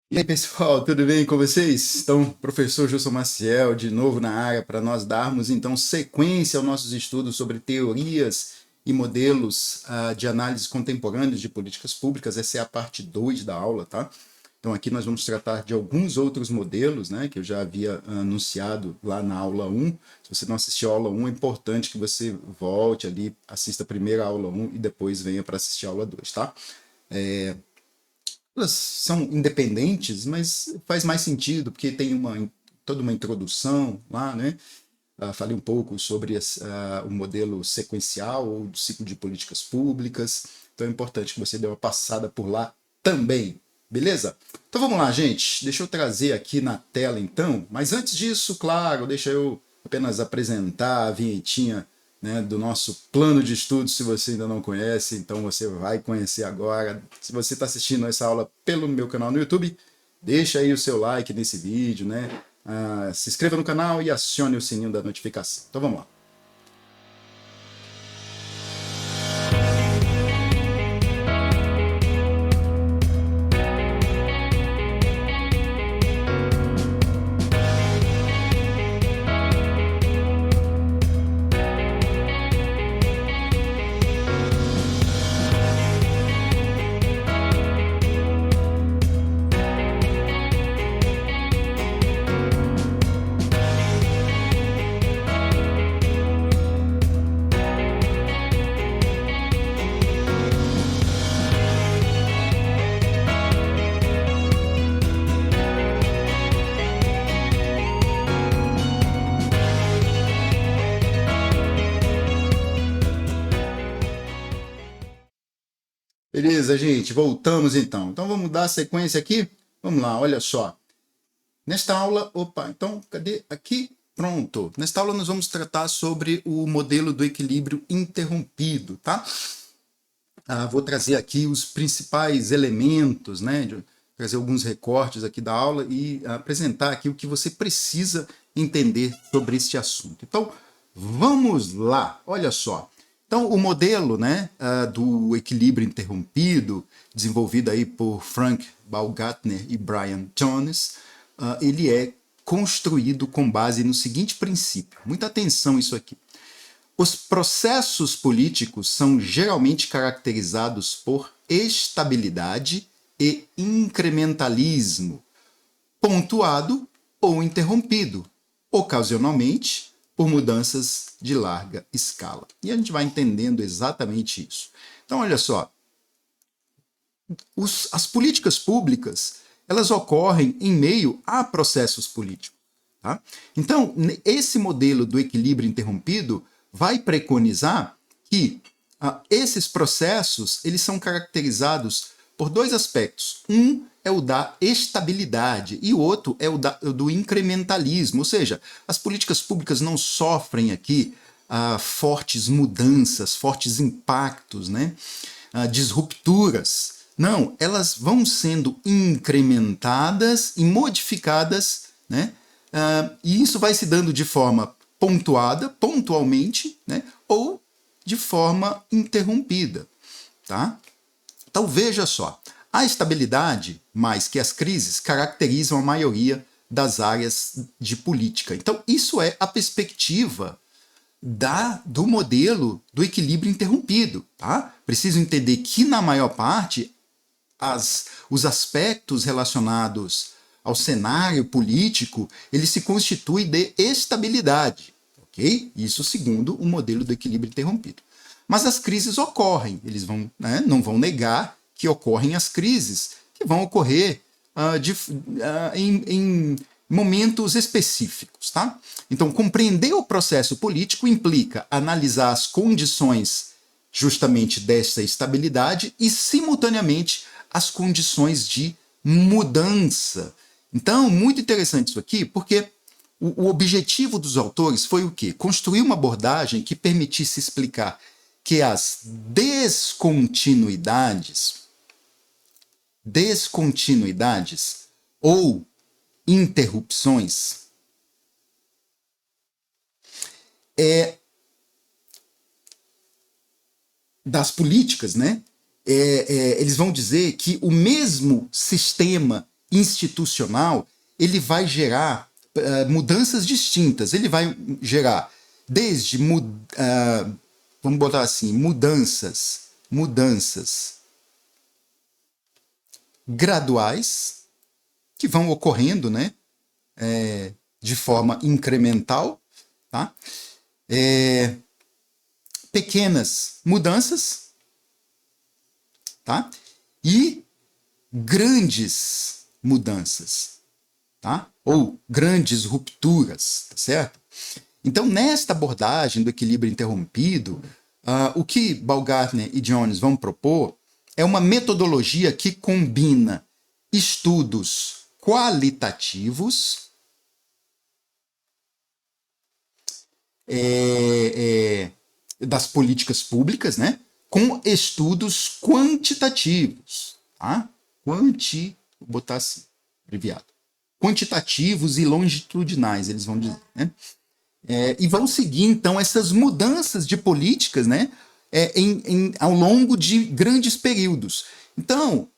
E aí, pessoal, tudo bem com vocês? Então, professor Gilson Maciel, de novo na área, para nós darmos então sequência aos nossos estudos sobre teorias e modelos de análise contemporâneos de políticas públicas. Essa é a parte 2 da aula, tá? Então, aqui nós vamos tratar de alguns outros modelos, né, que eu já havia anunciado lá na aula um. Se você não assistiu a aula um, é importante que você volte ali, assista primeiro a aula um e depois venha para assistir a aula 2, tá? Elas são independentes, mas faz mais sentido, porque tem toda uma introdução lá, né? Falei um pouco sobre o modelo sequencial ou do ciclo de políticas públicas, então é importante que você dê uma passada por lá também, beleza? Então vamos lá, gente, deixa eu trazer aqui na tela então, mas antes disso, claro, deixa eu apenas apresentar a vinhetinha, né, do nosso plano de estudos. Se você ainda não conhece, então você vai conhecer agora. Se você está assistindo essa aula pelo meu canal no YouTube, deixa aí o seu like nesse vídeo, né? Se inscreva no canal e acione o sininho da notificação. Então vamos lá. Beleza, gente, voltamos então. Então vamos dar sequência aqui? Vamos lá, olha só. Nesta aula, opa, então cadê aqui? Pronto. Nesta aula nós vamos tratar sobre o modelo do equilíbrio interrompido, tá? Vou trazer aqui os principais elementos, né? Trazer alguns recortes aqui da aula e apresentar aqui o que você precisa entender sobre este assunto. Então, vamos lá. Olha só. Então, o modelo, né, do equilíbrio interrompido, desenvolvido aí por Frank Baumgartner e Brian Jones, ele é construído com base no seguinte princípio. Muita atenção isso aqui. Os processos políticos são geralmente caracterizados por estabilidade e incrementalismo, pontuado ou interrompido, ocasionalmente por mudanças de larga escala. E a gente vai entendendo exatamente isso. Então, olha só, as políticas públicas, elas ocorrem em meio a processos políticos. Tá? Então, esse modelo do equilíbrio interrompido vai preconizar que esses processos eles são caracterizados por dois aspectos. Um é o da estabilidade e o outro é o do incrementalismo, ou seja, as políticas públicas não sofrem aqui fortes mudanças, fortes impactos, né? Disrupturas. Não, elas vão sendo incrementadas e modificadas, né? E isso vai se dando de forma pontuada, pontualmente, né? Ou de forma interrompida. Tá? Então veja só, a estabilidade, mais que as crises, caracterizam a maioria das áreas de política. Então isso é a perspectiva do modelo do equilíbrio interrompido. Tá? Preciso entender que, na maior parte, os aspectos relacionados ao cenário político, ele se constitui de estabilidade, ok? Isso segundo o modelo do equilíbrio interrompido. Mas as crises ocorrem, eles não vão negar que ocorrem as crises, que vão ocorrer em momentos específicos, tá? Então, compreender o processo político implica analisar as condições justamente dessa estabilidade e, simultaneamente, as condições de mudança. Então, muito interessante isso aqui, porque o objetivo dos autores foi o quê? Construir uma abordagem que permitisse explicar que as descontinuidades ou interrupções das políticas, né? Eles vão dizer que o mesmo sistema institucional, ele vai gerar mudanças distintas. Ele vai gerar desde, vamos botar assim, mudanças graduais, que vão ocorrendo, né, de forma incremental, tá? Pequenas mudanças, tá? E grandes mudanças, tá? Ou grandes rupturas, tá certo? Então, nesta abordagem do equilíbrio interrompido, o que Baumgartner e Jones vão propor é uma metodologia que combina estudos qualitativos das políticas públicas, né, com estudos quantitativos, tá? Vou botar assim, abreviado. Quantitativos e longitudinais, eles vão dizer, né? E vão seguir, então, essas mudanças de políticas, né, ao longo de grandes períodos. Então,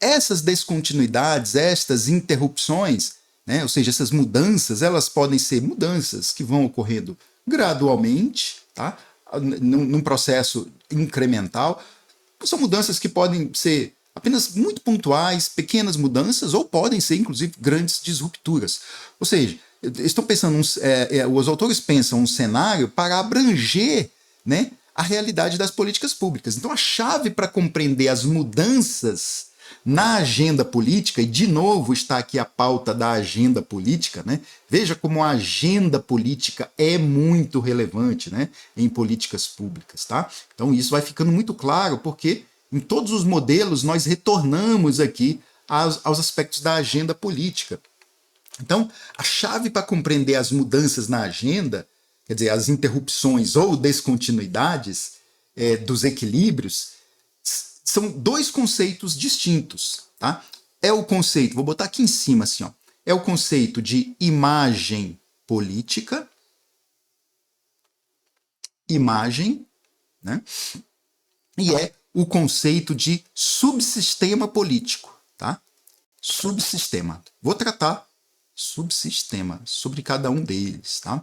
essas descontinuidades, estas interrupções, né, ou seja, essas mudanças, elas podem ser mudanças que vão ocorrendo gradualmente, tá, num processo incremental. São mudanças que podem ser apenas muito pontuais, pequenas mudanças, ou podem ser, inclusive, grandes disrupturas. Ou seja, estão pensando, os autores pensam um cenário para abranger, né, a realidade das políticas públicas. Então, a chave para compreender as mudanças na agenda política, e de novo está aqui a pauta da agenda política, né? Veja como a agenda política é muito relevante, né, em políticas públicas, tá? Então isso vai ficando muito claro, porque em todos os modelos nós retornamos aqui aos aspectos da agenda política. Então, a chave para compreender as mudanças na agenda, quer dizer, as interrupções ou descontinuidades dos equilíbrios, são dois conceitos distintos, tá? É o conceito, vou botar aqui em cima assim, ó, é o conceito de imagem política, né? E é o conceito de subsistema político, tá? Subsistema. Vou tratar subsistema sobre cada um deles, tá?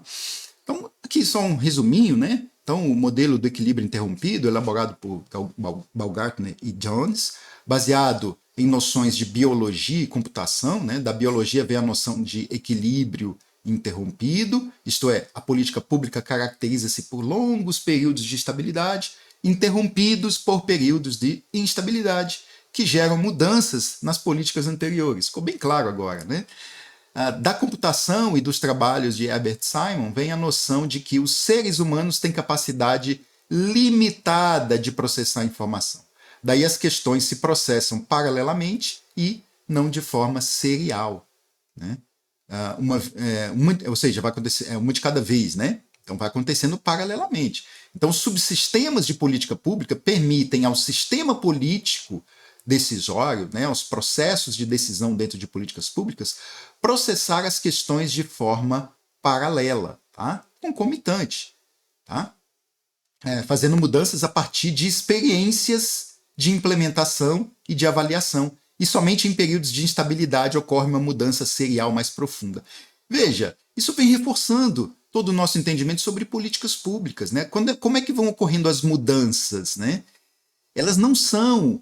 Então, aqui só um resuminho, né? Então, o modelo do equilíbrio interrompido, elaborado por Baumgartner e Jones, baseado em noções de biologia e computação, né? Da biologia vem a noção de equilíbrio interrompido, isto é, a política pública caracteriza-se por longos períodos de estabilidade, interrompidos por períodos de instabilidade, que geram mudanças nas políticas anteriores. Ficou bem claro agora, né? Da computação e dos trabalhos de Herbert Simon vem a noção de que os seres humanos têm capacidade limitada de processar informação. Daí as questões se processam paralelamente e não de forma serial, né? Ou seja, vai acontecer uma de cada vez, né? Então vai acontecendo paralelamente. Então, subsistemas de política pública permitem ao sistema político decisório, né, aos processos de decisão dentro de políticas públicas, processar as questões de forma paralela, tá? Concomitante, tá? Fazendo mudanças a partir de experiências de implementação e de avaliação. E somente em períodos de instabilidade ocorre uma mudança serial mais profunda. Veja, isso vem reforçando todo o nosso entendimento sobre políticas públicas, né? Como é que vão ocorrendo as mudanças, né? Elas não são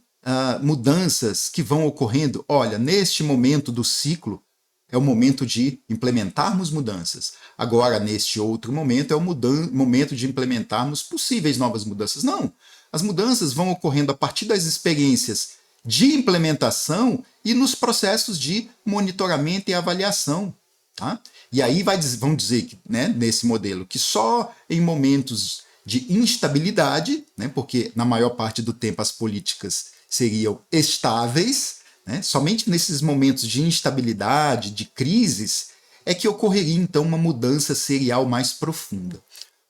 mudanças que vão ocorrendo, olha, neste momento do ciclo é o momento de implementarmos mudanças. Agora, neste outro momento, é o momento de implementarmos possíveis novas mudanças. Não, as mudanças vão ocorrendo a partir das experiências de implementação e nos processos de monitoramento e avaliação, tá? E aí vão dizer que, né, nesse modelo, que só em momentos de instabilidade, né, porque na maior parte do tempo as políticas seriam estáveis, né, somente nesses momentos de instabilidade, de crises, é que ocorreria então uma mudança serial mais profunda.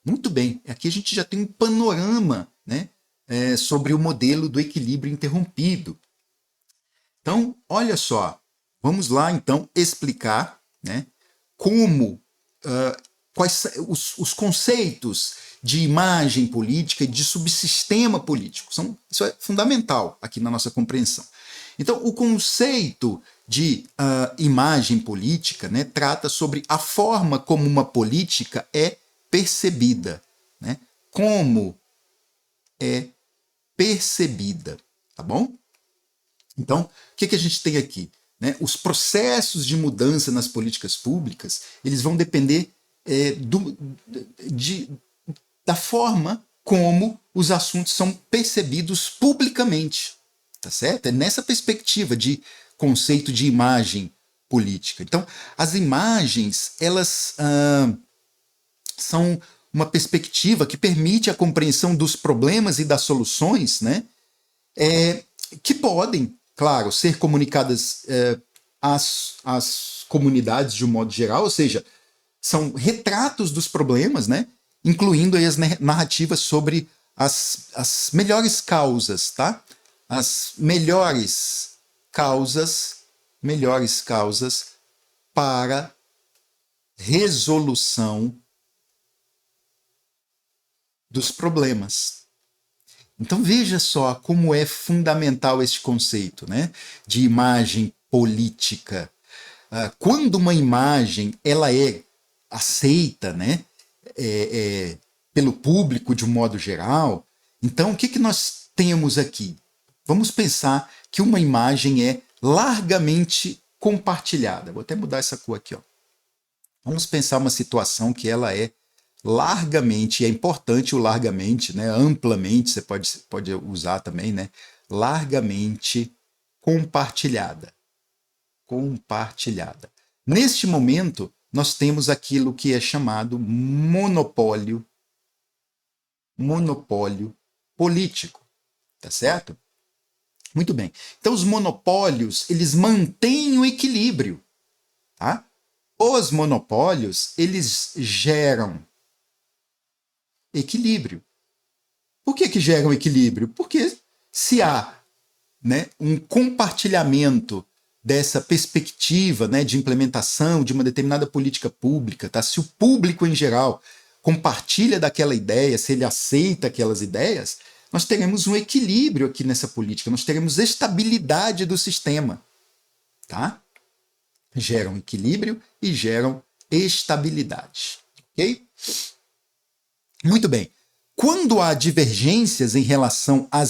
Muito bem, aqui a gente já tem um panorama, né, sobre o modelo do equilíbrio interrompido. Então, olha só, vamos lá então explicar, né, como, quais os conceitos de imagem política e de subsistema político. Isso é fundamental aqui na nossa compreensão. Então, o conceito de imagem política, né, trata sobre a forma como uma política é percebida, né? Como é percebida, tá bom? Então, o que a gente tem aqui? Né? Os processos de mudança nas políticas públicas, eles vão depender de, da forma como os assuntos são percebidos publicamente, tá certo? É nessa perspectiva de conceito de imagem política. Então, as imagens, elas são uma perspectiva que permite a compreensão dos problemas e das soluções, né? Que podem, claro, ser comunicadas às comunidades de um modo geral, ou seja, são retratos dos problemas, né? Incluindo aí as narrativas sobre as melhores causas, tá? As melhores causas para resolução dos problemas. Então veja só como é fundamental esse conceito, né, de imagem política. Quando uma imagem ela é aceita, né, pelo público de um modo geral, então o que nós temos aqui? Vamos pensar que uma imagem é largamente compartilhada. Vou até mudar essa cor aqui, ó. Vamos pensar uma situação que ela é largamente, é importante o largamente, né, amplamente, você pode usar também, né, largamente compartilhada. Compartilhada. Neste momento, nós temos aquilo que é chamado monopólio político, tá certo? Muito bem. Então, os monopólios, eles mantêm o equilíbrio, tá? Os monopólios, eles geram equilíbrio. Por que geram equilíbrio? Porque se há, né, um compartilhamento dessa perspectiva, né, de implementação de uma determinada política pública, tá? Se o público em geral compartilha daquela ideia, se ele aceita aquelas ideias, nós teremos um equilíbrio aqui nessa política, nós teremos estabilidade do sistema, tá? Geram equilíbrio e geram estabilidade, ok? Muito bem. Quando há divergências em relação a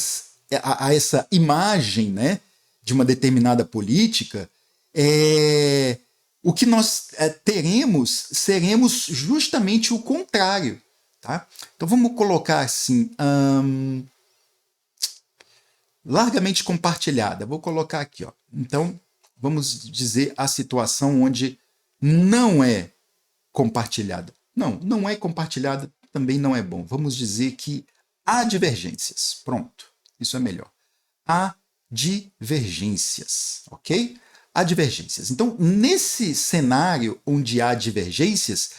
essa imagem, né, de uma determinada política, o que nós seremos justamente o contrário. Tá? Então vamos colocar assim, largamente compartilhada. Vou colocar aqui. Ó. Então vamos dizer a situação onde não é compartilhada. Não é compartilhada, também não é bom. Vamos dizer que há divergências. Pronto, isso é melhor. Há divergências, ok? Há divergências. Então, nesse cenário onde há divergências,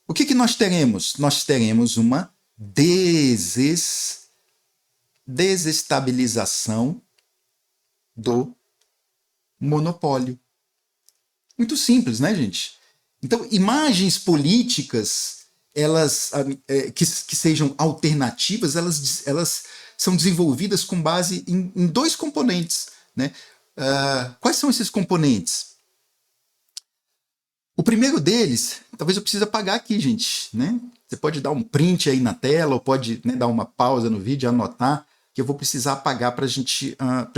o que nós teremos? Nós teremos uma desestabilização do monopólio. Muito simples, né, gente? Então, imagens políticas, elas que sejam alternativas, elas são desenvolvidas com base em dois componentes, né? Quais são esses componentes? O primeiro deles, talvez eu precise apagar aqui, gente, né? Você pode dar um print aí na tela, ou pode, né, dar uma pausa no vídeo, anotar, que eu vou precisar apagar para eu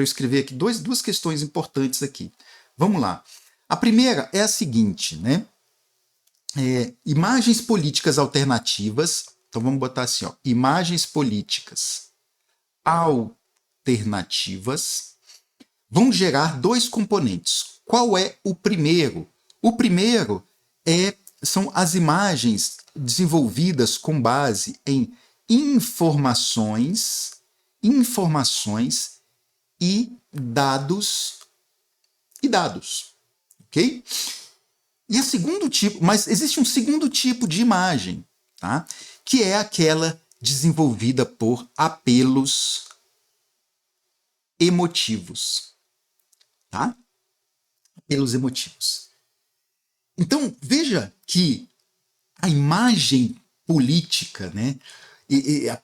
escrever aqui duas questões importantes aqui. Vamos lá. A primeira é a seguinte, né? Imagens políticas alternativas. Então vamos botar assim, ó, imagens políticas alternativas vão gerar dois componentes. Qual é o primeiro? O primeiro são as imagens desenvolvidas com base em informações e dados, ok? E o segundo tipo, mas existe um segundo tipo de imagem, tá? Que é aquela desenvolvida por apelos emotivos, tá? Apelos emotivos. Então, veja que a imagem política, né, e a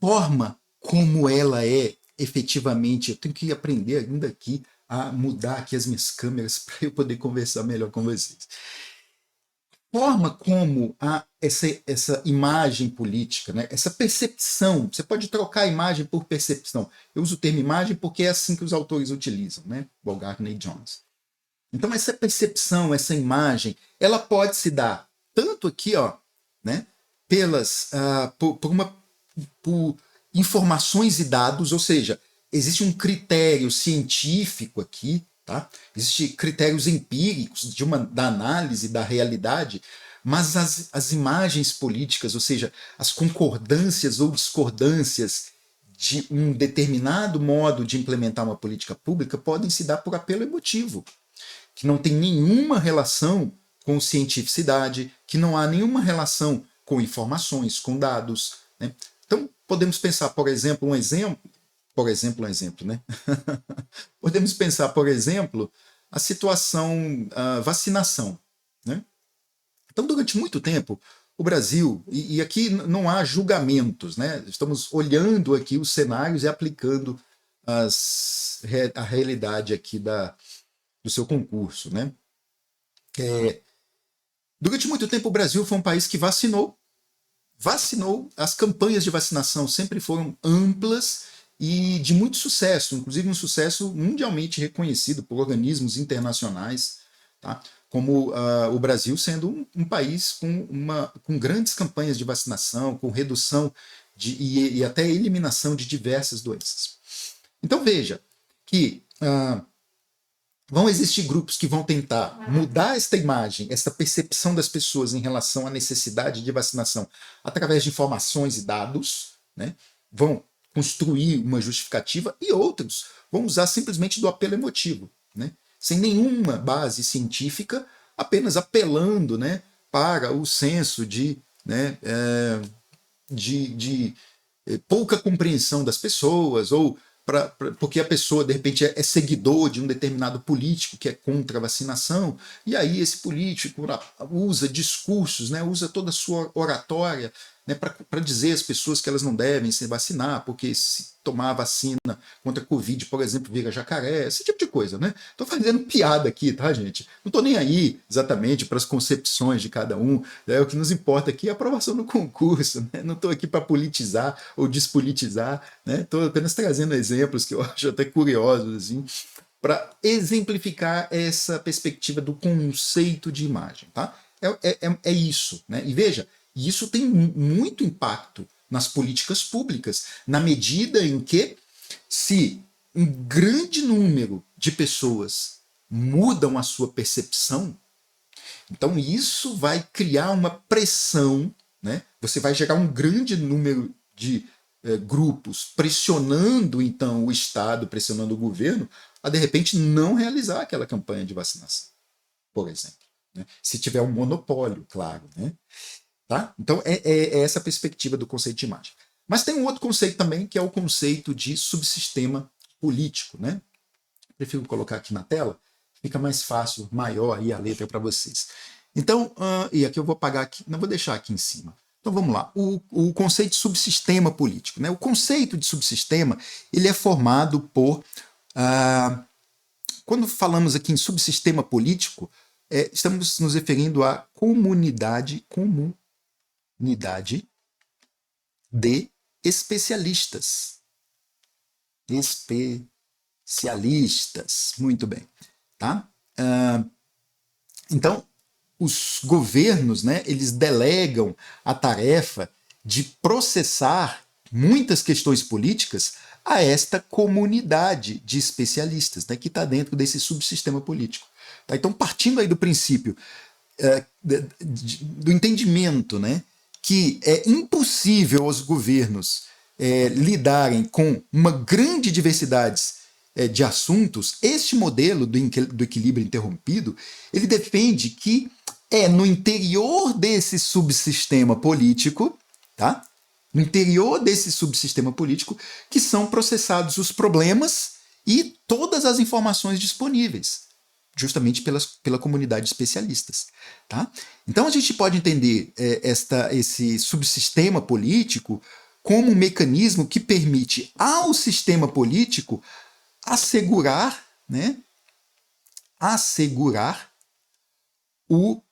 forma como ela é efetivamente, eu tenho que aprender ainda aqui a mudar aqui as minhas câmeras para eu poder conversar melhor com vocês. Forma como essa imagem política, né, essa percepção, você pode trocar a imagem por percepção. Eu uso o termo imagem porque é assim que os autores utilizam, né, Bogartner e Jones. Então essa percepção, essa imagem, ela pode se dar tanto aqui, ó, né, por informações e dados, ou seja, existe um critério científico aqui, tá? Existem critérios empíricos da análise da realidade, mas as imagens políticas, ou seja, as concordâncias ou discordâncias de um determinado modo de implementar uma política pública podem se dar por apelo emotivo, que não tem nenhuma relação com cientificidade, que não há nenhuma relação com informações, com dados, né? Então, podemos pensar, por exemplo, né? Podemos pensar, por exemplo, a situação vacinação, né? Então, durante muito tempo, o Brasil, e aqui não há julgamentos, né? Estamos olhando aqui os cenários e aplicando a realidade aqui do seu concurso, né? Durante muito tempo, o Brasil foi um país que vacinou, as campanhas de vacinação sempre foram amplas e de muito sucesso, inclusive um sucesso mundialmente reconhecido por organismos internacionais, tá? Como o Brasil sendo um país com grandes campanhas de vacinação, com redução e até eliminação de diversas doenças. Então veja que vão existir grupos que vão tentar mudar esta imagem, essa percepção das pessoas em relação à necessidade de vacinação através de informações e dados, né? Vão construir uma justificativa, e outros vão usar simplesmente do apelo emotivo, né? Sem nenhuma base científica, apenas apelando, né, para o senso de pouca compreensão das pessoas, ou porque a pessoa, de repente, é seguidor de um determinado político que é contra a vacinação, e aí esse político usa discursos, né, usa toda a sua oratória, né, para dizer às pessoas que elas não devem se vacinar, porque se tomar a vacina contra a Covid, por exemplo, vira jacaré, esse tipo de coisa, né? Estou fazendo piada aqui, tá, gente? Não estou nem aí exatamente para as concepções de cada um, né? O que nos importa aqui é a aprovação no concurso, né? Não estou aqui para politizar ou despolitizar, né? Estou apenas trazendo exemplos que eu acho até curiosos, assim, para exemplificar essa perspectiva do conceito de imagem, tá? É isso, né? E veja, isso tem muito impacto nas políticas públicas, na medida em que, se um grande número de pessoas mudam a sua percepção, então isso vai criar uma pressão, né? Você vai gerar um grande número de grupos pressionando então o Estado, pressionando o governo, a de repente não realizar aquela campanha de vacinação, por exemplo, né? Se tiver um monopólio, claro, né? Tá? Então, é essa perspectiva do conceito de imagem. Mas tem um outro conceito também, que é o conceito de subsistema político, né? Prefiro colocar aqui na tela, fica mais fácil, maior aí a letra para vocês. Então, e aqui eu vou apagar aqui, não vou deixar aqui em cima. Então vamos lá, o conceito de subsistema político, né? O conceito de subsistema, ele é formado por... quando falamos aqui em subsistema político, estamos nos referindo à comunidade de especialistas. Especialistas, muito bem. Tá? Então, os governos, né, eles delegam a tarefa de processar muitas questões políticas a esta comunidade de especialistas, né, que está dentro desse subsistema político. Tá? Então, partindo aí do princípio do entendimento, né, que é impossível aos governos lidarem com uma grande diversidade de assuntos, este modelo do equilíbrio interrompido, ele defende que é no interior desse subsistema político, tá? No interior desse subsistema político, que são processados os problemas e todas as informações disponíveis, justamente pela comunidade de especialistas. Tá? Então a gente pode entender esse subsistema político como um mecanismo que permite ao sistema político assegurar né, assegurar o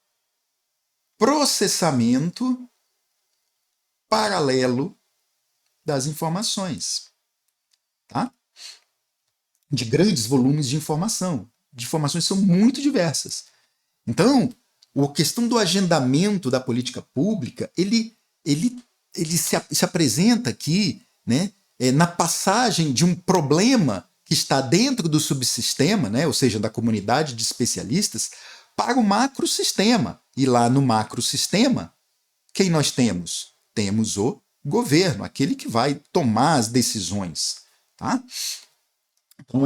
processamento paralelo das informações, tá? De grandes volumes de informação. De informações são muito diversas. Então, a questão do agendamento da política pública, ele se apresenta aqui, né, na passagem de um problema que está dentro do subsistema, né, ou seja, da comunidade de especialistas, para o macrosistema. E lá no macrosistema, quem nós temos? Temos o governo, aquele que vai tomar as decisões. Tá? Então,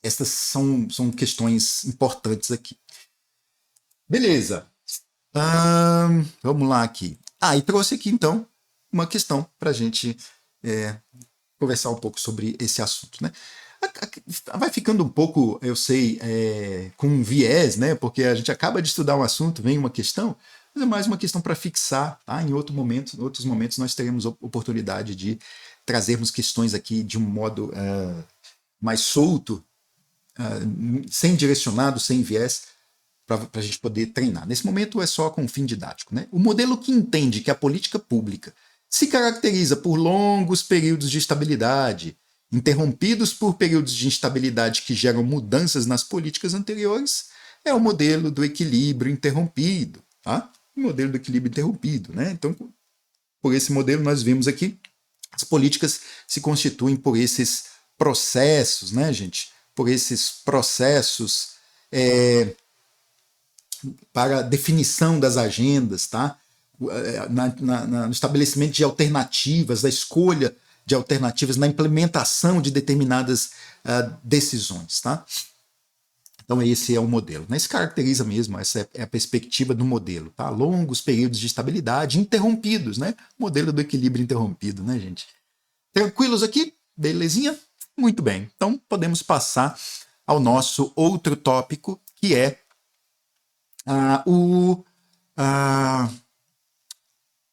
essas são questões importantes aqui. Beleza. Vamos lá aqui. E trouxe aqui, então, uma questão para a gente conversar um pouco sobre esse assunto. Né? Vai ficando um pouco, eu sei, com um viés, né? Porque a gente acaba de estudar um assunto, vem uma questão, mas é mais uma questão para fixar. Tá? Em outros momentos nós teremos oportunidade de trazermos questões aqui de um modo mais solto, sem direcionado, sem viés, para a gente poder treinar. Nesse momento é só com fim didático. Né? O modelo que entende que a política pública se caracteriza por longos períodos de estabilidade, interrompidos por períodos de instabilidade que geram mudanças nas políticas anteriores, é o modelo do equilíbrio interrompido. Tá? O modelo do equilíbrio interrompido. Né? Então, por esse modelo, nós vemos aqui, as políticas se constituem por esses processos, né, gente? Por esses processos para definição das agendas, tá? No estabelecimento de alternativas, da escolha de alternativas, na implementação de determinadas decisões. Tá? Então esse é o modelo. Né? Isso caracteriza mesmo, essa é a perspectiva do modelo. Tá? Longos períodos de estabilidade interrompidos, né? Modelo do equilíbrio interrompido, né, gente? Tranquilos aqui? Belezinha? Muito bem. Então podemos passar ao nosso outro tópico, que é o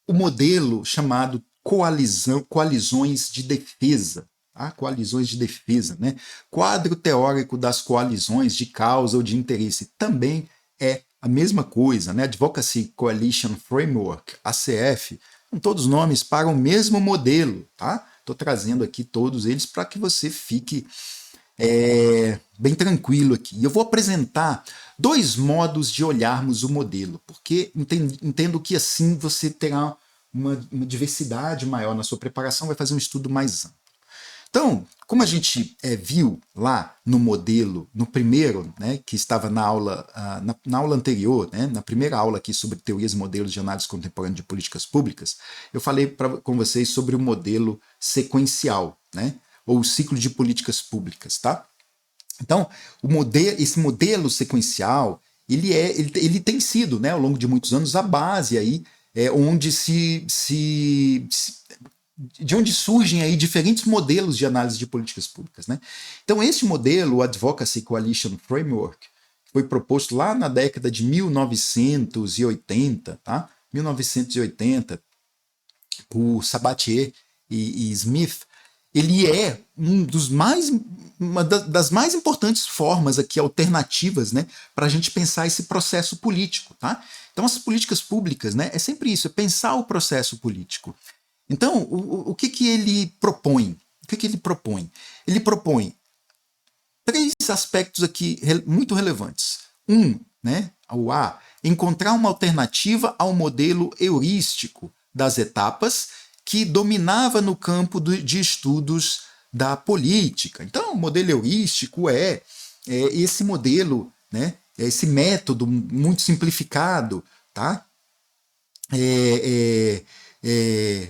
modelo chamado coalizões de defesa. Tá? Coalizões de defesa. Né? Quadro teórico das coalizões de causa ou de interesse também é a mesma coisa. Né? Advocacy Coalition Framework, ACF, são todos nomes para o mesmo modelo. Tá? Estou trazendo aqui todos eles para que você fique bem tranquilo aqui. E eu vou apresentar 2 modos de olharmos o modelo, porque entendo que assim você terá uma diversidade maior na sua preparação, vai fazer um estudo mais amplo. Então, como a gente viu lá no modelo, no primeiro, né, que estava na aula, na aula anterior, né, na primeira aula aqui sobre teorias e modelos de análise contemporânea de políticas públicas, eu falei com vocês sobre o modelo sequencial, né, ou o ciclo de políticas públicas, tá? Então, esse modelo sequencial, ele tem sido, né, ao longo de muitos anos, a base aí, onde de onde surgem aí diferentes modelos de análise de políticas públicas. Né? Então, esse modelo, o Advocacy Coalition Framework, foi proposto lá na década de 1980, tá? 1980, por Sabatier e Smith. Ele é uma das mais importantes formas aqui, alternativas, né, para a gente pensar esse processo político. Tá? Então, as políticas públicas, né, é sempre isso, é pensar o processo político. Então, o que ele propõe? Ele propõe 3 aspectos aqui muito relevantes. Né, o A, encontrar uma alternativa ao modelo heurístico das etapas que dominava no campo de estudos da política. Então, o modelo heurístico é esse modelo, né, é esse método muito simplificado, tá?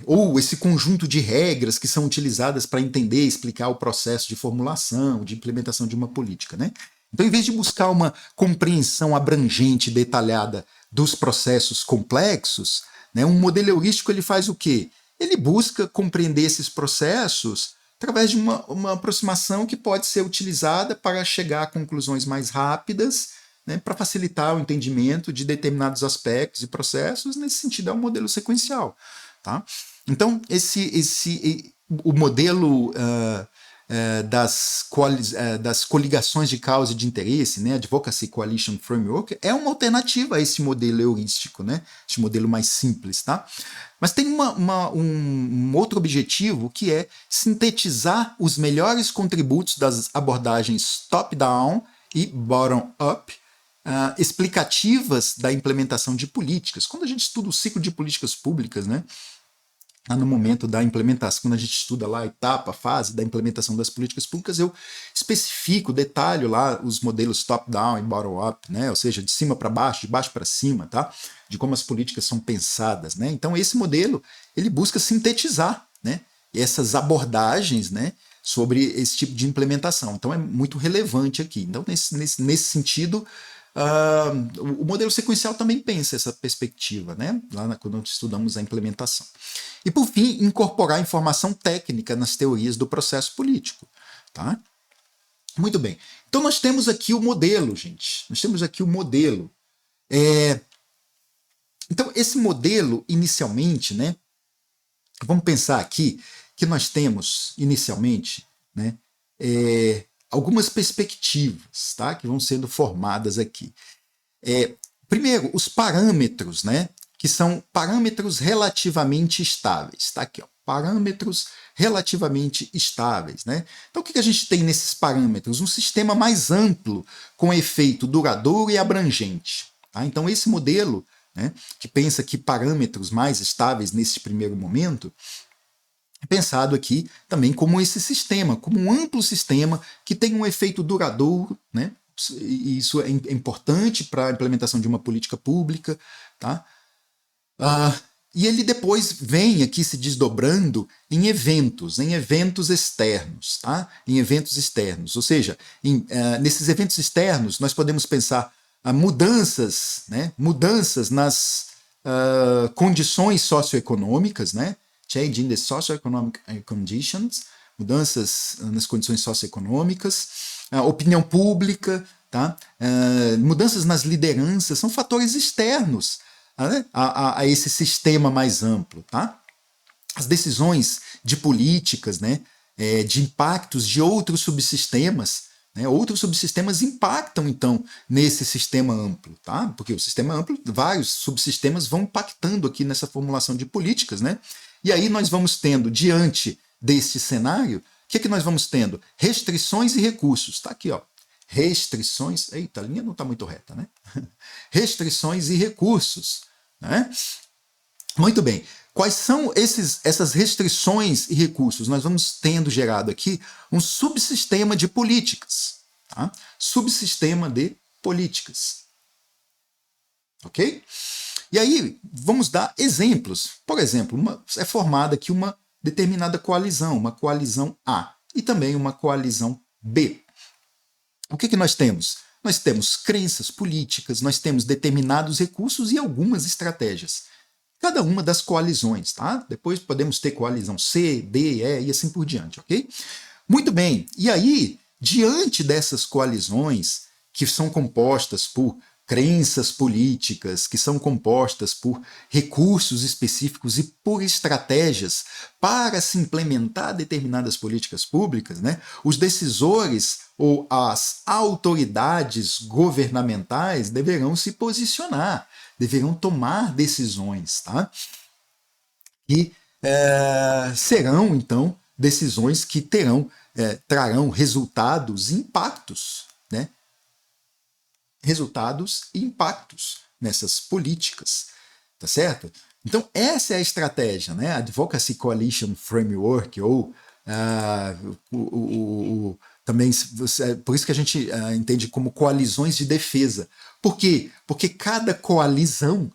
Ou esse conjunto de regras que são utilizadas para entender e explicar o processo de formulação, de implementação de uma política. Né? Então, em vez de buscar uma compreensão abrangente e detalhada dos processos complexos, né, um modelo heurístico ele faz o quê? Ele busca compreender esses processos através de uma aproximação que pode ser utilizada para chegar a conclusões mais rápidas, né, para facilitar o entendimento de determinados aspectos e processos. Nesse sentido, é um modelo sequencial. Tá? Então, o modelo das coligações de causa e de interesse, né, Advocacy Coalition Framework, é uma alternativa a esse modelo heurístico, né, esse modelo mais simples, tá? Mas tem um outro objetivo, que é sintetizar os melhores contributos das abordagens top-down e bottom-up, explicativas da implementação de políticas. Quando a gente estuda o ciclo de políticas públicas, né, no momento da implementação, quando a gente estuda lá a etapa, a fase da implementação das políticas públicas, eu especifico, detalho lá os modelos top-down e bottom-up, né? Ou seja, de cima para baixo, de baixo para cima, tá? De como as políticas são pensadas, né? Então esse modelo, ele busca sintetizar, né, essas abordagens, né, sobre esse tipo de implementação. Então é muito relevante aqui. Então nesse sentido, o modelo sequencial também pensa essa perspectiva, né? Quando nós estudamos a implementação. E, por fim, incorporar informação técnica nas teorias do processo político. Tá? Muito bem. Então, nós temos aqui o modelo, gente. Nós temos aqui o modelo. Então, esse modelo, inicialmente, né? Vamos pensar aqui que nós temos, inicialmente, né, algumas perspectivas, tá, que vão sendo formadas aqui. Primeiro, os parâmetros, né, que são parâmetros relativamente estáveis. Tá aqui, ó, parâmetros relativamente estáveis, né? Então, o que a gente tem nesses parâmetros? Um sistema mais amplo, com efeito duradouro e abrangente. Tá? Então, esse modelo, né, que pensa que parâmetros mais estáveis nesse primeiro momento, é pensado aqui também como esse sistema, como um amplo sistema que tem um efeito duradouro, né? E isso é importante para a implementação de uma política pública, tá? E ele depois vem aqui se desdobrando em eventos externos, tá? Em eventos externos, ou seja, nesses eventos externos nós podemos pensar mudanças, né? Mudanças nas condições socioeconômicas, né? Change in the socioeconomic conditions, mudanças nas condições socioeconômicas, opinião pública, tá? Mudanças nas lideranças, são fatores externos, né, a esse sistema mais amplo. Tá? As decisões de políticas, né, de impactos de outros subsistemas, né, outros subsistemas impactam, então, nesse sistema amplo, tá? Porque o sistema amplo, vários subsistemas vão impactando aqui nessa formulação de políticas, né? E aí nós vamos tendo, diante deste cenário, o que nós vamos tendo? Restrições e recursos. Está aqui, ó. Restrições. Eita, a linha não está muito reta, né? Restrições e recursos. Né? Muito bem. Quais são essas restrições e recursos? Nós vamos tendo gerado aqui um subsistema de políticas. Tá? Subsistema de políticas. Ok? E aí, vamos dar exemplos. Por exemplo, é formada aqui uma determinada coalizão, uma coalizão A, e também uma coalizão B. O que nós temos? Nós temos crenças políticas, nós temos determinados recursos e algumas estratégias. Cada uma das coalizões, tá? Depois podemos ter coalizão C, D, E e assim por diante, ok? Muito bem. E aí, diante dessas coalizões, que são compostas por crenças políticas, que são compostas por recursos específicos e por estratégias para se implementar determinadas políticas públicas, né? Os decisores ou as autoridades governamentais deverão se posicionar, deverão tomar decisões, tá? E serão, então, decisões que trarão resultados e impactos, né? Resultados e impactos nessas políticas, tá certo? Então essa é a estratégia, né? Advocacy Coalition Framework, ou também, por isso que a gente entende como coalizões de defesa. Por quê? Porque cada coalizão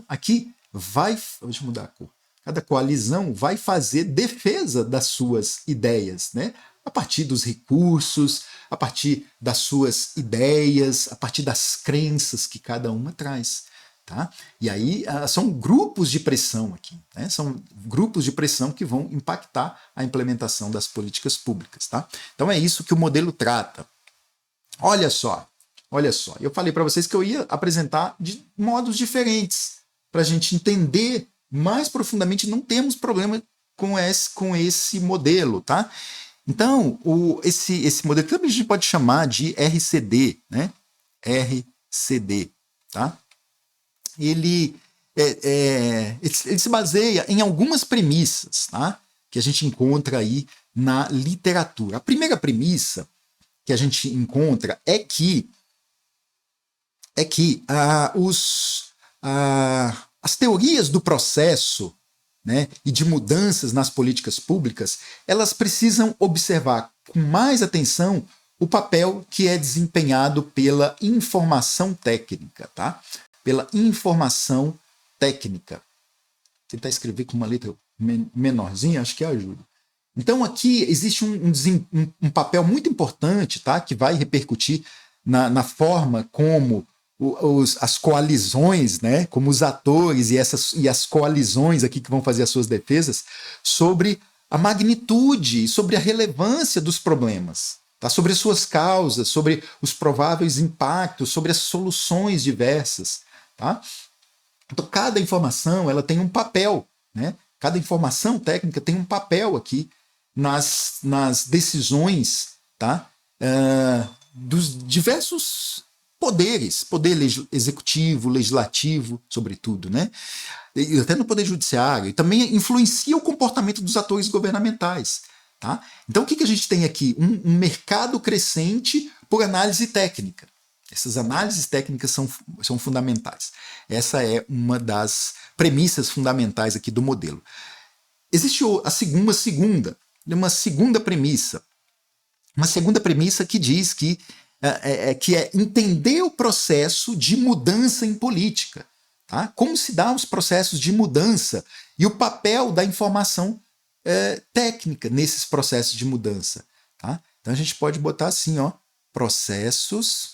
aqui vai, deixa eu mudar a cor, cada coalizão vai fazer defesa das suas ideias, né? A partir dos recursos, a partir das suas ideias, a partir das crenças que cada uma traz. Tá? E aí são grupos de pressão aqui, né? São grupos de pressão que vão impactar a implementação das políticas públicas. Tá? Então é isso que o modelo trata. Olha só, eu falei para vocês que eu ia apresentar de modos diferentes, para a gente entender mais profundamente, não temos problema com esse modelo, tá? Então, esse modelo que a gente pode chamar de RCD, né? RCD, tá? Ele se baseia em algumas premissas, tá? Que a gente encontra aí na literatura. A primeira premissa que a gente encontra é que as teorias do processo, né, e de mudanças nas políticas públicas, elas precisam observar com mais atenção o papel que é desempenhado pela informação técnica, tá? Pela informação técnica. Vou tentar escrever com uma letra menorzinha, acho que ajuda. Então aqui existe um papel muito importante, tá? Que vai repercutir na forma como as coalizões, né? Como os atores e as coalizões aqui que vão fazer as suas defesas sobre a magnitude, sobre a relevância dos problemas, tá? Sobre as suas causas, sobre os prováveis impactos, sobre as soluções diversas, tá? Então cada informação ela tem um papel, né? Cada informação técnica tem um papel aqui nas decisões, tá? Dos diversos poderes, poder executivo, legislativo, sobretudo, né? E até no poder judiciário, e também influencia o comportamento dos atores governamentais. Tá? Então o que a gente tem aqui? Um mercado crescente por análise técnica. Essas análises técnicas são fundamentais. Essa é uma das premissas fundamentais aqui do modelo. Existe uma segunda premissa. Uma segunda premissa que diz que é entender o processo de mudança em política. Tá? Como se dá os processos de mudança e o papel da informação técnica nesses processos de mudança. Tá? Então a gente pode botar assim, ó, processos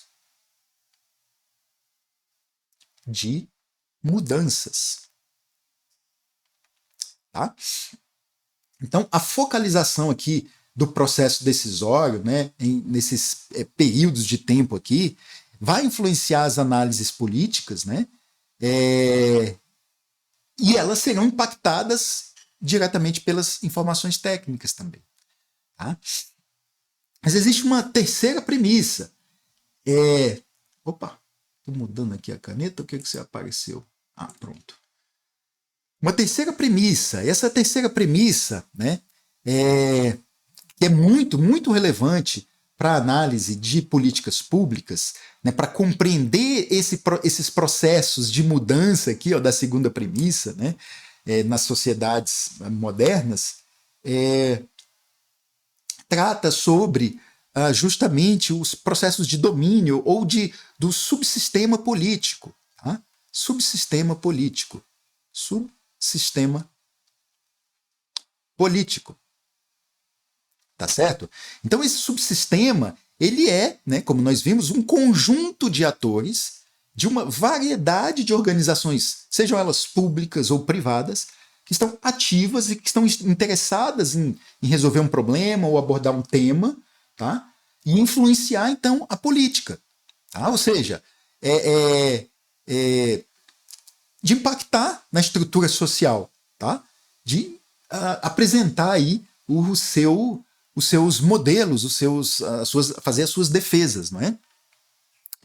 de mudanças. Tá? Então a focalização aqui do processo decisório, né, nesses períodos de tempo aqui, vai influenciar as análises políticas, né, e elas serão impactadas diretamente pelas informações técnicas também. Tá? Mas existe uma terceira premissa. Opa, estou mudando aqui a caneta, o que você apareceu? Ah, pronto. Uma terceira premissa. Essa terceira premissa, né, que é muito, muito relevante para a análise de políticas públicas, né, para compreender esses processos de mudança aqui, ó, da segunda premissa, né, nas sociedades modernas, trata sobre justamente os processos de domínio ou do subsistema político. Tá? Subsistema político. Subsistema político. Tá certo? Então esse subsistema, ele né, como nós vimos, um conjunto de atores de uma variedade de organizações, sejam elas públicas ou privadas, que estão ativas e que estão interessadas em resolver um problema ou abordar um tema, tá? E influenciar, então, a política. Tá? Ou seja, de impactar na estrutura social, tá? De apresentar aí os seus modelos, fazer as suas defesas, não é?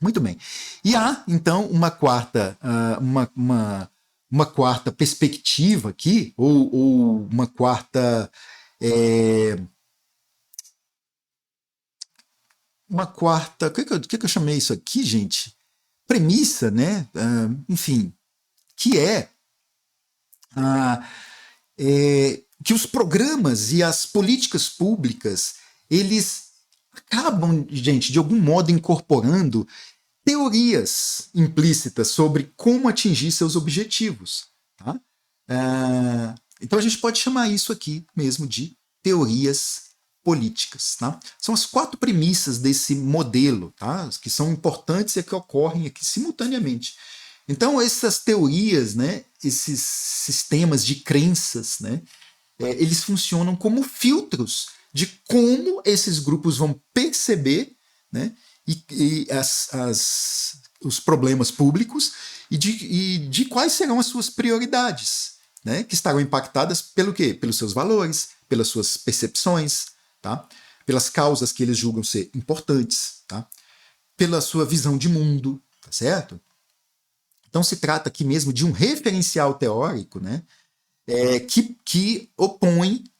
Muito bem. E há, então, uma quarta perspectiva aqui, ou uma quarta. O que eu chamei isso aqui, gente? Premissa, né? Enfim, que que os programas e as políticas públicas, eles acabam, gente, de algum modo incorporando teorias implícitas sobre como atingir seus objetivos. Tá? Então a gente pode chamar isso aqui mesmo de teorias políticas. Tá? São as 4 premissas desse modelo, tá? Que são importantes e que ocorrem aqui simultaneamente. Então essas teorias, né, esses sistemas de crenças, né, eles funcionam como filtros de como esses grupos vão perceber, né, os problemas públicos e de quais serão as suas prioridades, né, que estarão impactadas pelo quê? Pelos seus valores, pelas suas percepções. Tá? pelas causas que eles julgam ser importantes, tá? Pela sua visão de mundo, tá certo? Então se trata aqui mesmo de um referencial teórico, né, que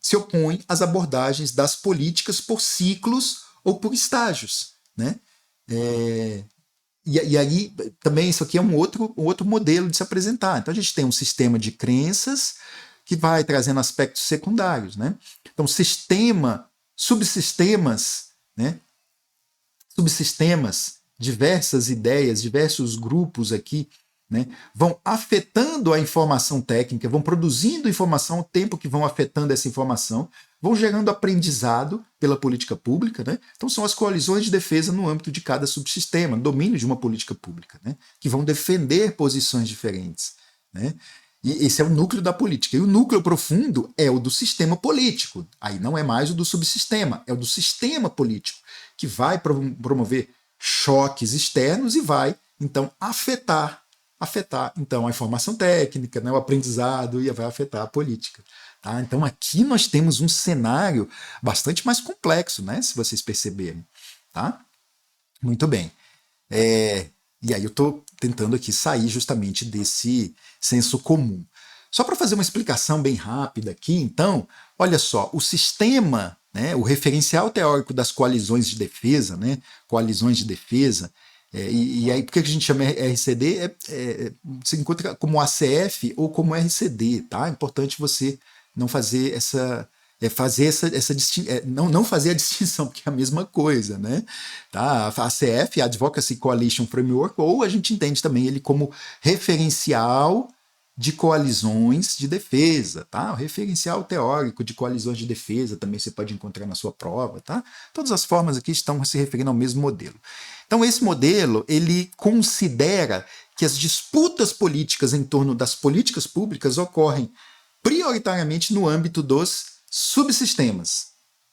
se opõe às abordagens das políticas por ciclos ou por estágios, né? E aí também isso aqui é um outro modelo de se apresentar. Então a gente tem um sistema de crenças que vai trazendo aspectos secundários, né? Então subsistemas, né? Subsistemas, diversas ideias, diversos grupos aqui, né, vão afetando a informação técnica, vão produzindo informação ao tempo que vão afetando essa informação, vão gerando aprendizado pela política pública, né? Então são as coalizões de defesa no âmbito de cada subsistema, domínio de uma política pública, né, que vão defender posições diferentes, né? E esse é o núcleo da política. E o núcleo profundo é o do sistema político. Aí não é mais o do subsistema, é o do sistema político, que vai promover choques externos e vai, então, afetar então a informação técnica, né, o aprendizado, e vai afetar a política. Tá? Então aqui nós temos um cenário bastante mais complexo, né, se vocês perceberem. Tá? Muito bem. E aí eu estou tentando aqui sair justamente desse senso comum. Só para fazer uma explicação bem rápida aqui, então, olha só, o sistema, né, o referencial teórico das coalizões de defesa, né, coalizões de defesa, e aí por que a gente chama RCD? Se encontra como ACF ou como RCD, tá? É importante você não fazer não fazer a distinção, porque é a mesma coisa, né? Tá? A ACF, a Advocacy Coalition Framework, ou a gente entende também ele como referencial de coalizões de defesa, tá? O referencial teórico de coalizões de defesa também você pode encontrar na sua prova, tá? Todas as formas aqui estão se referindo ao mesmo modelo. Então esse modelo, ele considera que as disputas políticas em torno das políticas públicas ocorrem prioritariamente no âmbito dos subsistemas,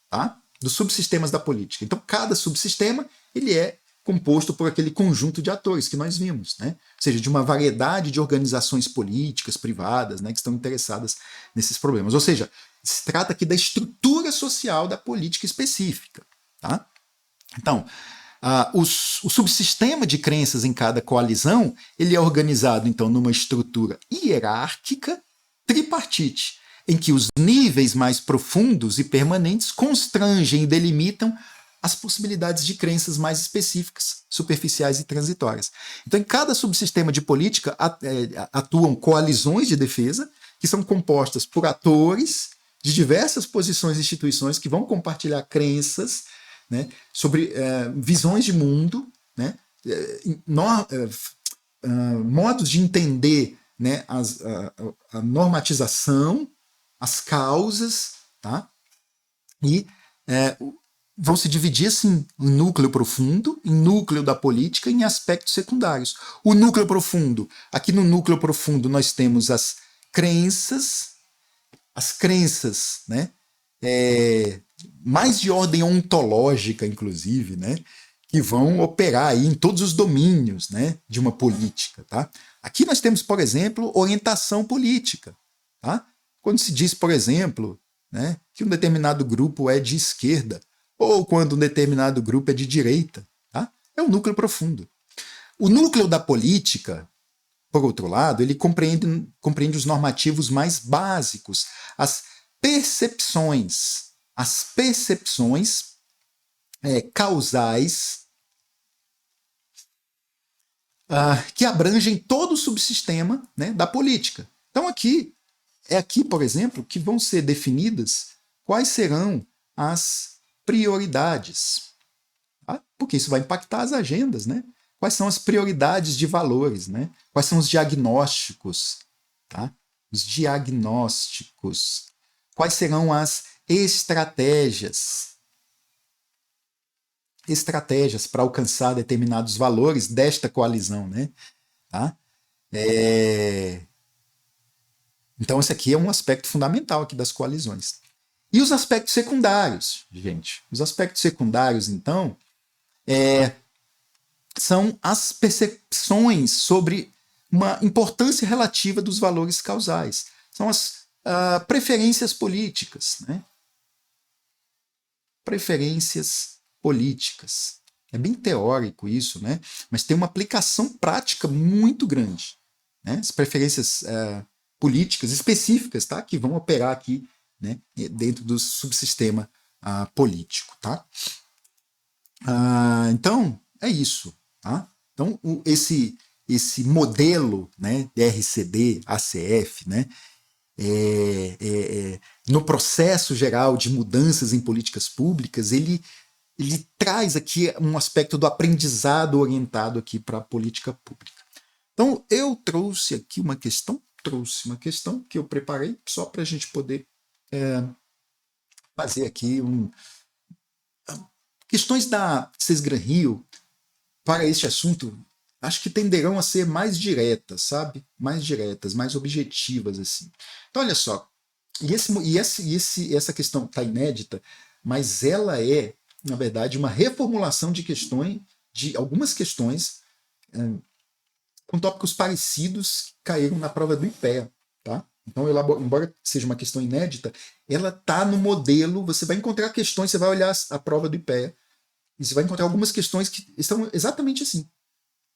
tá? Dos subsistemas da política. Então cada subsistema, ele é composto por aquele conjunto de atores que nós vimos, né? Ou seja, de uma variedade de organizações políticas, privadas, né, que estão interessadas nesses problemas. Ou seja, se trata aqui da estrutura social da política específica. Tá? Então, o subsistema de crenças em cada coalizão, ele é organizado, então, numa estrutura hierárquica tripartite, em que os níveis mais profundos e permanentes constrangem e delimitam as possibilidades de crenças mais específicas, superficiais e transitórias. Então, em cada subsistema de política atuam coalizões de defesa, que são compostas por atores de diversas posições e instituições que vão compartilhar crenças, né, sobre visões de mundo, né, modos de entender, né, a normatização, as causas, tá? E vão se dividir assim em núcleo profundo, em núcleo da política e em aspectos secundários. O núcleo profundo, aqui no núcleo profundo nós temos as crenças, né, mais de ordem ontológica, inclusive, né, que vão operar aí em todos os domínios, né, de uma política. Tá? Aqui nós temos, por exemplo, orientação política. Tá? Quando se diz, por exemplo, né, que um determinado grupo é de esquerda, ou quando um determinado grupo é de direita. Tá? É o núcleo profundo. O núcleo da política, por outro lado, ele compreende os normativos mais básicos, as percepções causais que abrangem todo o subsistema, né, da política. Então aqui, por exemplo, que vão ser definidas quais serão as prioridades, tá? Porque isso vai impactar as agendas, né? Quais são as prioridades de valores, né? Quais são os diagnósticos, tá? Os diagnósticos. Quais serão as estratégias para alcançar determinados valores desta coalizão, né? Tá? Então esse aqui é um aspecto fundamental aqui das coalizões. E os aspectos secundários, gente? Os aspectos secundários, então, são as percepções sobre uma importância relativa dos valores causais. São as preferências políticas, né? preferências políticas. É bem teórico isso, né? Mas tem uma aplicação prática muito grande, né? As preferências políticas específicas, tá? Que vão operar aqui, né? Dentro do subsistema político, tá? Então, é isso, tá? Então, esse modelo, né, de RCD, ACF, né, no processo geral de mudanças em políticas públicas, ele traz aqui um aspecto do aprendizado orientado aqui para a política pública. Então, eu trouxe aqui uma questão que eu preparei só para a gente poder fazer aqui questões da CESGRAN-Rio para este assunto. Acho que tenderão a ser mais diretas, sabe? Mais diretas, mais objetivas, assim. Então, olha só. Essa questão está inédita, mas ela é, na verdade, uma reformulação de algumas questões com tópicos parecidos que caíram na prova do IPEA. Tá? Então, embora seja uma questão inédita, ela está no modelo. Você vai encontrar questões, você vai olhar a prova do IPEA, e você vai encontrar algumas questões que estão exatamente assim.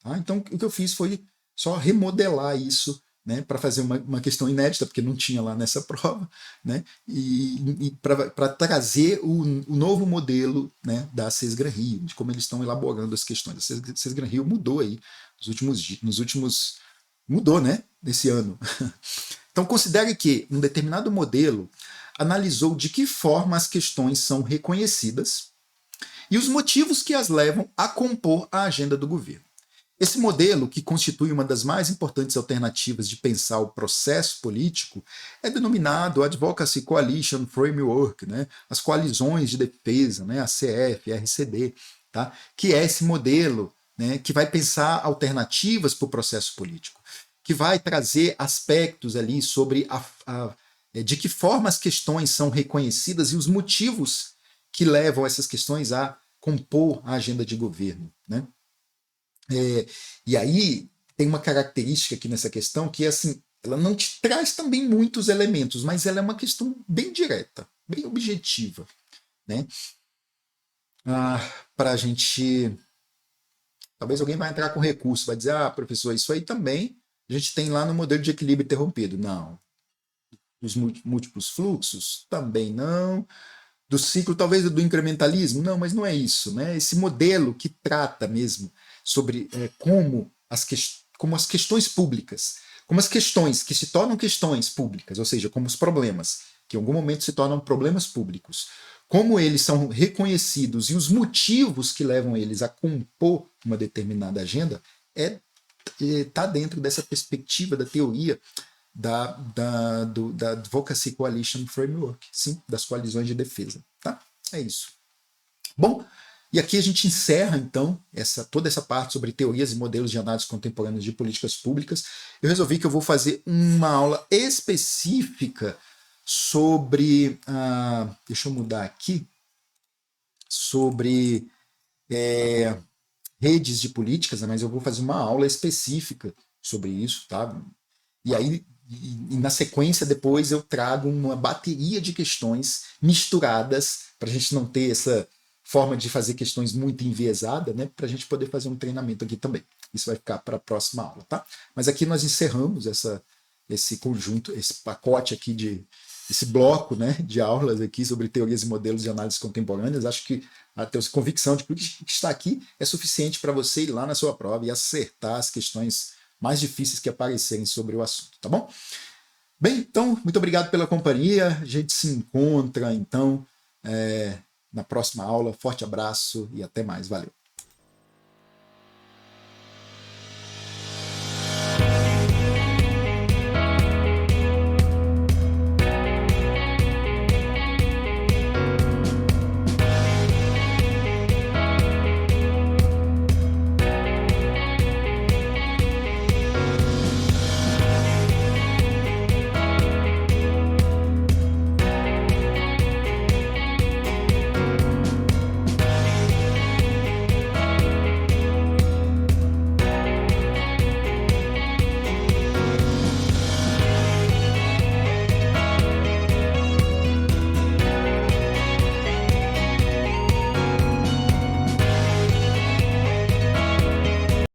Tá? Então, o que eu fiz foi só remodelar isso, né, para fazer uma questão inédita, porque não tinha lá nessa prova, né, e para trazer o novo modelo, né, da CESGRAN-Rio, de como eles estão elaborando as questões. A CESGRAN-Rio mudou aí nos últimos mudou, né, nesse ano. Então, considere que um determinado modelo analisou de que forma as questões são reconhecidas e os motivos que as levam a compor a agenda do governo. Esse modelo, que constitui uma das mais importantes alternativas de pensar o processo político, é denominado Advocacy Coalition Framework, né? As coalizões de defesa, né? A CF, a RCD, tá? Que é esse modelo, né? Que vai pensar alternativas para o processo político, que vai trazer aspectos ali sobre de que forma as questões são reconhecidas e os motivos que levam essas questões a compor a agenda de governo, né? E aí tem uma característica aqui nessa questão que é assim, ela não te traz também muitos elementos, mas ela é uma questão bem direta, bem objetiva, né? Para a gente, talvez alguém vai entrar com recurso, vai dizer, professor, isso aí também a gente tem lá no modelo de equilíbrio interrompido. Não. Dos múltiplos fluxos? Também não. Do ciclo, talvez do incrementalismo? Não, mas não é isso, né? Esse modelo que trata mesmo sobre como as questões públicas, como as questões que se tornam questões públicas, ou seja, como os problemas, que em algum momento se tornam problemas públicos, como eles são reconhecidos e os motivos que levam eles a compor uma determinada agenda, está dentro dessa perspectiva da teoria da Advocacy Coalition Framework, sim, das coalizões de defesa. Tá? É isso. Bom, e aqui a gente encerra, então, toda essa parte sobre teorias e modelos de análise contemporâneas de políticas públicas. Eu resolvi que eu vou fazer uma aula específica sobre... deixa eu mudar aqui. Sobre redes de políticas, mas eu vou fazer uma aula específica sobre isso, tá? E aí, na sequência, depois eu trago uma bateria de questões misturadas, para a gente não ter essa forma de fazer questões muito enviesada, né? Para a gente poder fazer um treinamento aqui também. Isso vai ficar para a próxima aula, tá? Mas aqui nós encerramos esse conjunto, esse pacote aqui esse bloco, né, de aulas aqui sobre teorias e modelos de análise contemporâneas. Acho que a tua convicção de que está aqui é suficiente para você ir lá na sua prova e acertar as questões mais difíceis que aparecerem sobre o assunto, tá bom? Bem, então, muito obrigado pela companhia. A gente se encontra, então, na próxima aula. Forte abraço e até mais. Valeu!